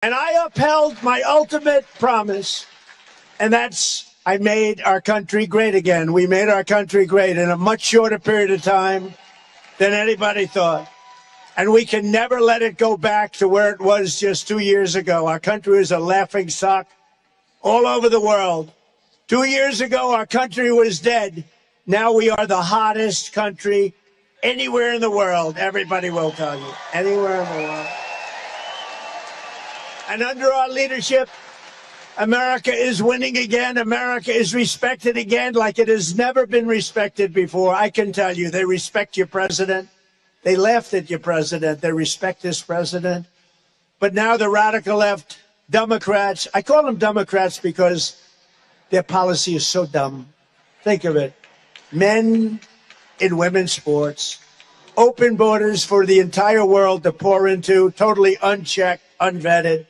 And I upheld my ultimate promise, and that's I made our country great again. We made our country great in a much shorter period of time than anybody thought. And we can never let it go back to where it was just 2 years ago. Our country was a laughingstock all over the world. 2 years ago, our country was dead. Now we are the hottest country anywhere in the world. Everybody will tell you. Anywhere in the world. And under our leadership, America is winning again. America is respected again like it has never been respected before. I can tell you, they respect your president. They laughed at your president. They respect this president. But now the radical left, Democrats, I call them Democrats because their policy is so dumb. Think of it. Men in women's sports, open borders for the entire world to pour into, totally unchecked, unvetted.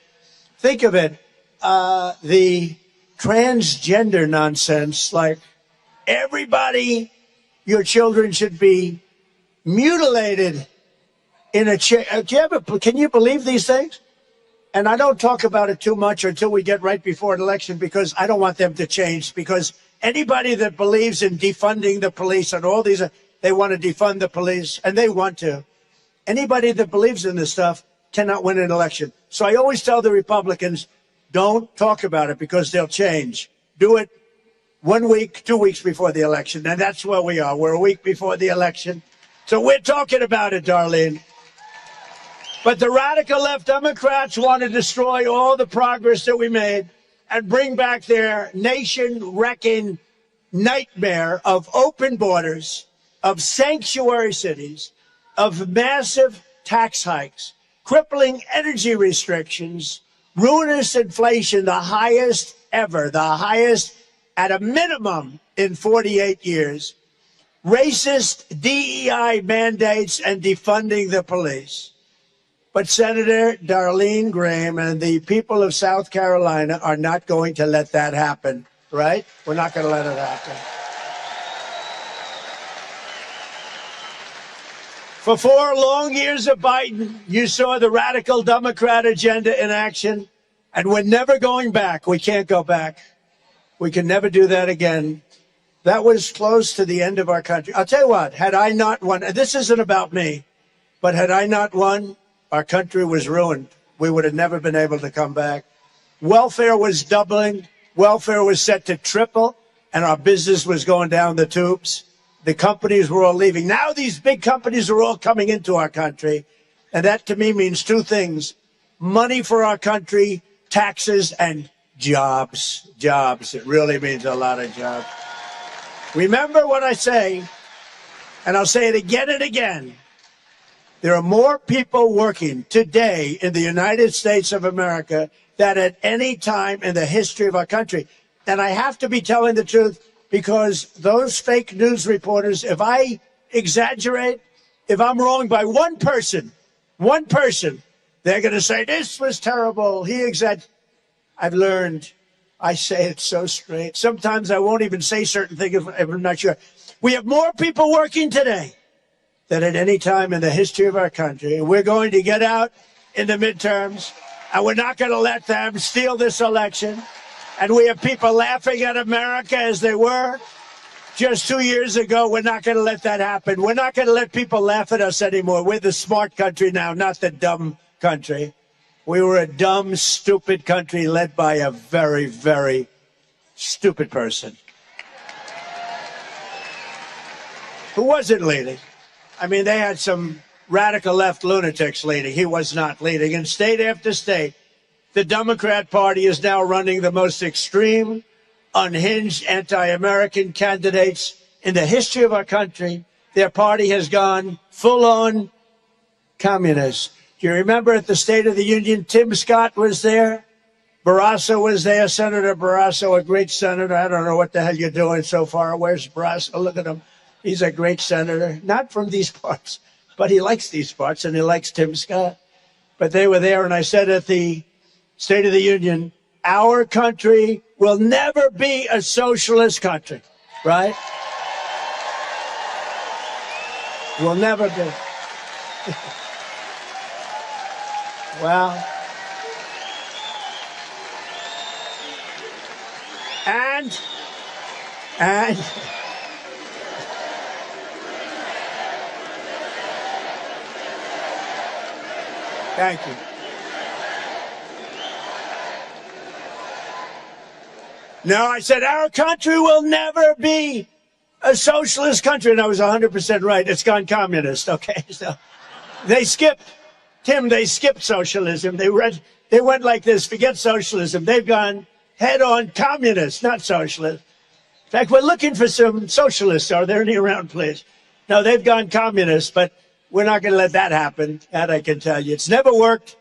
Think of it, the transgender nonsense, like everybody, your children should be mutilated in a chair. Can you believe these things? And I don't talk about it too much until we get right before an election because I don't want them to change. Because anybody that believes in defunding the police and all these, they want to defund the police, and they want to. Anybody that believes in this stuff cannot win an election. So I always tell the Republicans, don't talk about it because they'll change. Do it 1 week, 2 weeks before the election. And that's where we are. We're a week before the election. So we're talking about it, Darlene. But the radical left Democrats want to destroy all the progress that we made and bring back their nation-wrecking nightmare of open borders, of sanctuary cities, of massive tax hikes, crippling energy restrictions, ruinous inflation, the highest ever, the highest at a minimum in 48 years, racist DEI mandates, and defunding the police. But Senator Darline Graham and the people of South Carolina are not going to let that happen, right? We're not going to let it happen. For 4 long years of Biden, you saw the radical Democrat agenda in action, and we're never going back. We can't go back. We can never do that again. That was close to the end of our country. I'll tell you what, had I not won, and this isn't about me, but had I not won, our country was ruined. We would have never been able to come back. Welfare was doubling. Welfare was set to triple, and our business was going down the tubes. The companies were all leaving. Now these big companies are all coming into our country. And that to me means 2 things. Money for our country, taxes, and jobs. Jobs. It really means a lot of jobs. Remember what I say, and I'll say it again and again. There are more people working today in the United States of America than at any time in the history of our country. And I have to be telling the truth, because those fake news reporters, if I exaggerate, if I'm wrong by one person, they're going to say, this was terrible. He exaggerated. I've learned, I say it so straight. Sometimes I won't even say certain things if I'm not sure. We have more people working today than at any time in the history of our country. And we're going to get out in the midterms, and we're not going to let them steal this election. And we have people laughing at America as they were just 2 years ago. We're not going to let that happen. We're not going to let people laugh at us anymore. We're the smart country now, not the dumb country. We were a dumb, stupid country led by a very, very stupid person who wasn't leading. I mean, they had some radical left lunatics leading. He was not leading. In state after state, the Democrat Party is now running the most extreme, unhinged, anti-American candidates in the history of our country. Their party has gone full-on communist. Do you remember at the State of the Union, Tim Scott was there? Barrasso was there, Senator Barrasso, a great senator. I don't know what the hell you're doing so far. Where's Barrasso? Look at him. He's a great senator, not from these parts, but he likes these parts, and he likes Tim Scott. But they were there, and I said at the State of the Union, our country will never be a socialist country, right? Will never be. Well, And thank you. No, I said our country will never be a socialist country, and I was 100% right. It's gone communist, okay? So they skipped, Tim, they skipped socialism. They went like this, forget socialism. They've gone head-on communist, not socialist. In fact, we're looking for some socialists. Are there any around, please? No, they've gone communist, but we're not going to let that happen. That I can tell you. It's never worked.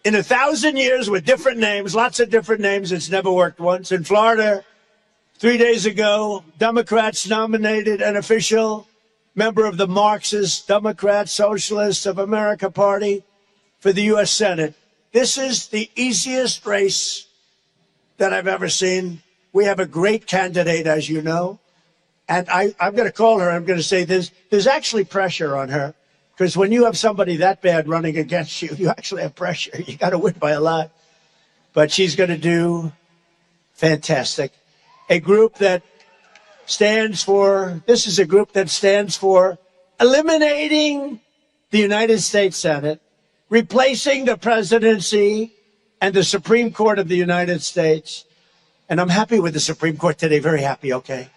In 1,000 years with different names, lots of different names, it's never worked once. In Florida, 3 days ago, Democrats nominated an official member of the Marxist Democrat Socialists of America Party for the U.S. Senate. This is the easiest race that I've ever seen. We have a great candidate, as you know. And I'm going to call her. I'm going to say there's actually pressure on her. Because when you have somebody that bad running against you, you actually have pressure. You got to win by a lot. But she's going to do fantastic. A group that stands for, this is a group that stands for eliminating the United States Senate, replacing the presidency and the Supreme Court of the United States. And I'm happy with the Supreme Court today, very happy, okay?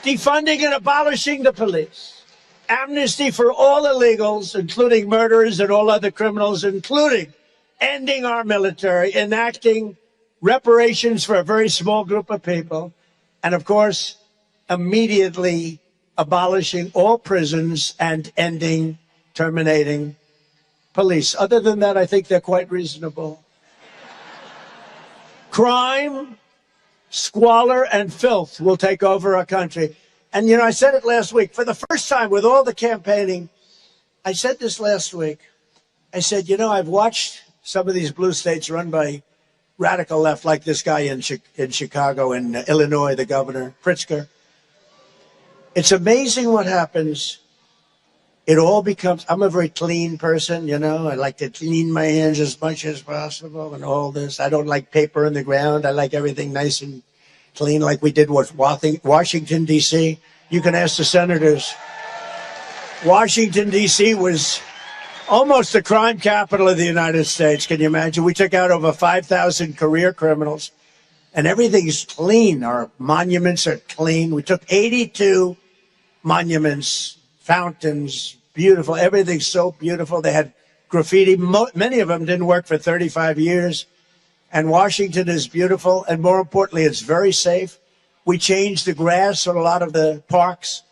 Defunding and abolishing the police. Amnesty for all illegals, including murderers and all other criminals, including ending our military, enacting reparations for a very small group of people, and of course, immediately abolishing all prisons and terminating police. Other than that, I think they're quite reasonable. Crime, squalor, and filth will take over our country. And, you know, I said it last week. For the first time with all the campaigning, I said this last week. I said, you know, I've watched some of these blue states run by radical left, like this guy in Chicago and Illinois, the governor, Pritzker. It's amazing what happens. It all becomes, I'm a very clean person, you know. I like to clean my hands as much as possible and all this. I don't like paper in the ground. I like everything nice and clean, like we did with Washington, D.C. You can ask the senators. Washington, D.C. was almost the crime capital of the United States. Can you imagine? We took out over 5,000 career criminals, and everything's clean. Our monuments are clean. We took 82 monuments, fountains, beautiful. Everything's so beautiful. They had graffiti. Many of them didn't work for 35 years. And Washington is beautiful, and more importantly, it's very safe. We changed the grass on a lot of the parks.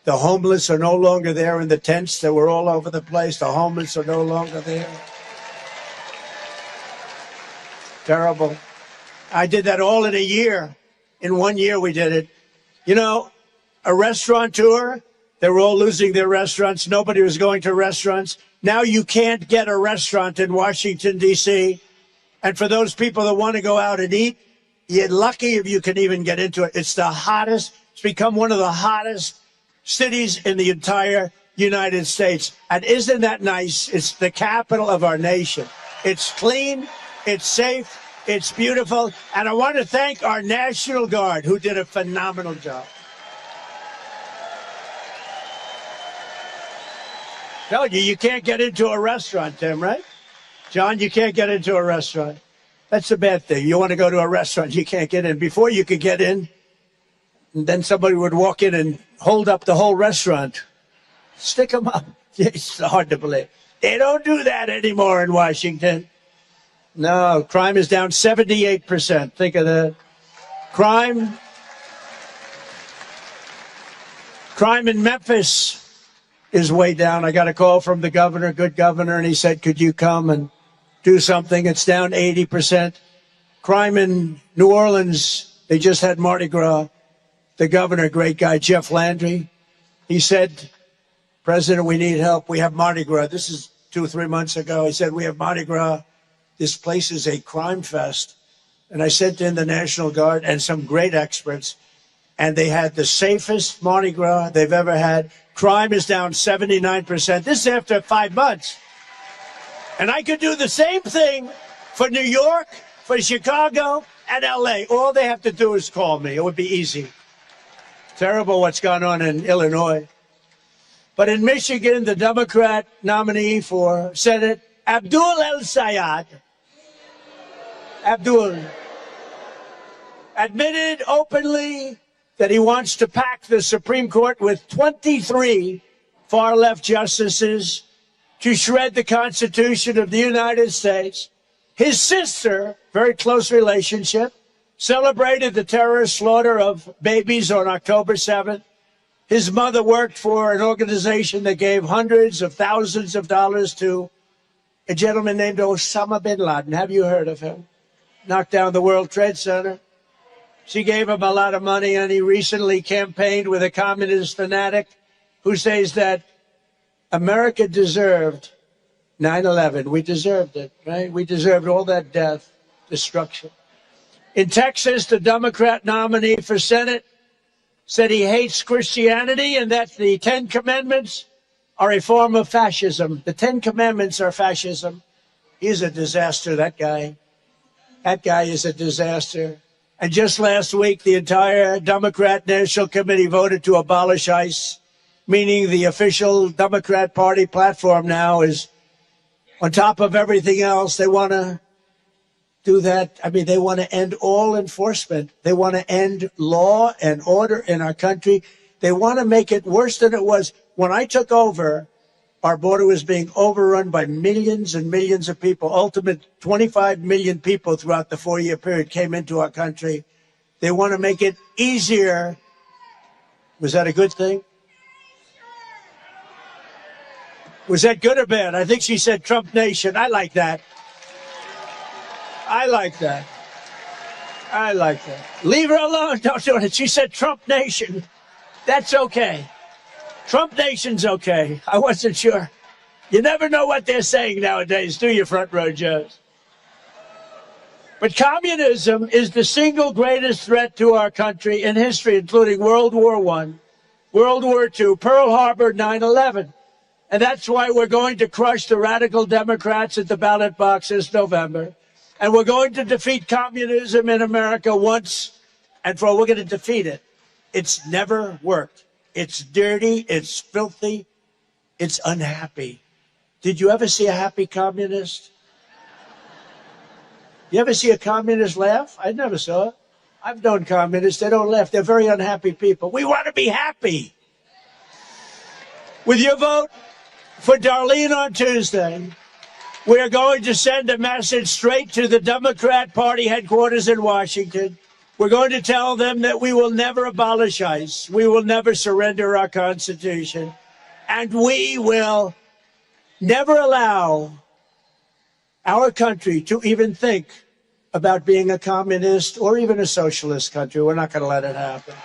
The homeless are no longer there in the tents that were all over the place. The homeless are no longer there. Terrible. I did that all in a year. In 1 year, we did it. You know, a restaurateur, they were all losing their restaurants. Nobody was going to restaurants. Now you can't get a restaurant in Washington, D.C., and for those people that want to go out and eat, you're lucky if you can even get into it. It's the hottest. It's become one of the hottest cities in the entire United States. And isn't that nice? It's the capital of our nation. It's clean. It's safe. It's beautiful. And I want to thank our National Guard, who did a phenomenal job. Tell you, you can't get into a restaurant, Tim, right? John, you can't get into a restaurant. That's a bad thing. You want to go to a restaurant, you can't get in. Before you could get in, and then somebody would walk in and hold up the whole restaurant. Stick them up. It's hard to believe. They don't do that anymore in Washington. No, crime is down 78%. Think of that. Crime in Memphis is way down. I got a call from the governor, good governor, and he said, could you come and do something? It's down 80%. Crime in New Orleans, they just had Mardi Gras. The governor, great guy, Jeff Landry, he said, President, we need help. We have Mardi Gras. This is 2 or 3 months ago. He said, we have Mardi Gras. This place is a crime fest. And I sent in the National Guard and some great experts, and they had the safest Mardi Gras they've ever had. Crime is down 79%. This is after 5 months. And I could do the same thing for New York, for Chicago and LA. All they have to do is call me. It would be easy. Terrible what's gone on in Illinois. But in Michigan, the Democrat nominee for Senate, Abdul El-Sayed, admitted openly that he wants to pack the Supreme Court with 23 far-left justices to shred the Constitution of the United States. His sister, very close relationship, celebrated the terrorist slaughter of babies on October 7th. His mother worked for an organization that gave hundreds of thousands of dollars to a gentleman named Osama bin Laden. Have you heard of him? Knocked down the World Trade Center. She gave him a lot of money, and he recently campaigned with a communist fanatic who says that America deserved 9/11. We deserved it, right? We deserved all that death, destruction. In Texas, the Democrat nominee for Senate said he hates Christianity and that the 10 Commandments are a form of fascism. The 10 Commandments are fascism. He's a disaster, that guy. That guy is a disaster. And just last week, the entire Democrat National Committee voted to abolish ICE, meaning the official Democrat Party platform now is, on top of everything else, they want to do that. I mean, they want to end all enforcement. They want to end law and order in our country. They want to make it worse than it was. When I took over, our border was being overrun by millions and millions of people. Ultimate 25 million people throughout the 4-year period came into our country. They want to make it easier. Was that a good thing? Was that good or bad? I think she said Trump Nation. I like that. I like that. I like that. Leave her alone. Don't do it. She said Trump Nation. That's okay. Trump Nation's okay. I wasn't sure. You never know what they're saying nowadays, do you, Front Row Joes? But communism is the single greatest threat to our country in history, including World War I, World War II, Pearl Harbor, 9/11. And that's why we're going to crush the radical Democrats at the ballot box this November. And we're going to defeat communism in America once and for all. We're going to defeat it. It's never worked. It's dirty. It's filthy. It's unhappy. Did you ever see a happy communist? You ever see a communist laugh? I never saw it. I've known communists. They don't laugh. They're very unhappy people. We want to be happy. With your vote for Darline on Tuesday, we are going to send a message straight to the Democrat Party headquarters in Washington. We're going to tell them that we will never abolish ICE. We will never surrender our Constitution. And we will never allow our country to even think about being a communist or even a socialist country. We're not going to let it happen.